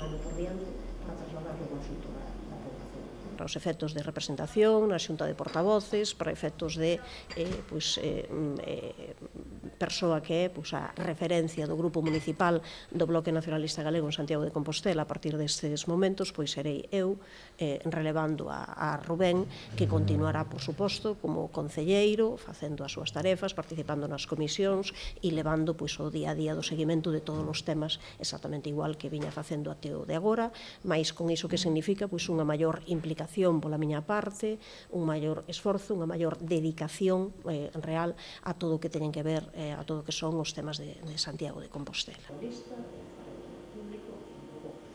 ano por diante para trasladarlo ao conxunto da poboación. Para os efectos de representación na Xunta de Portavoces, para efectos de persoa que é a referencia do Grupo Municipal do Bloque Nacionalista Galego en Santiago de Compostela. A partir destes momentos, serei eu relevando a Rubén, que continuará, por suposto, como concelleiro, facendo as súas tarefas, participando nas comisións e levando o día a día do seguimento de todos os temas exactamente igual que viña facendo até o de agora, mais con iso que significa unha maior implicación pola miña parte, un maior esforzo, unha maior dedicación real a todo o que teñen que ver a todo o que son os temas de Santiago de Compostela. A lista, público,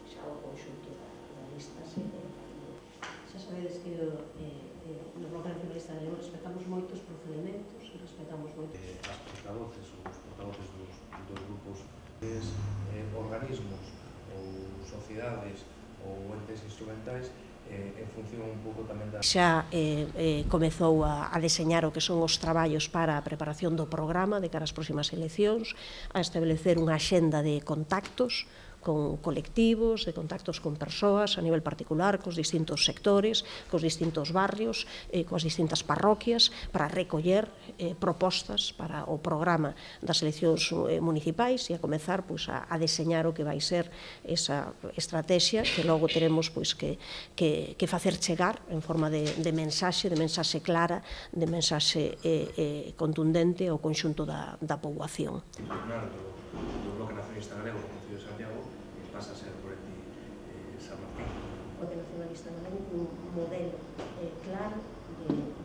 xa o conxunto da lista. Xa sabedes que no Bloque Nacionalista Galego respetamos moitos procedementos, respetamos moito. As portavoces ou os portavoces dos grupos, organismos ou sociedades ou entes instrumentais, en función un pouco tamén da... Xa comezou a deseñar o que son os traballos para a preparación do programa de cara ás próximas eleccións, a establecer unha axenda de contactos con colectivos, de contactos con persoas a nivel particular, cos distintos sectores, cos distintos barrios, coas distintas parroquias, para recoller propostas para o programa das eleccións municipais e a comezar a deseñar o que vai ser esa estrategia que logo teremos que facer chegar en forma de mensaxe clara, de mensaxe contundente ao conxunto da poboación. Do Bloque Nacionalista Galego, do Concello de Santiago, pasa a ser por aquí San Martín. O Bloque Nacionalista Galego un modelo claro de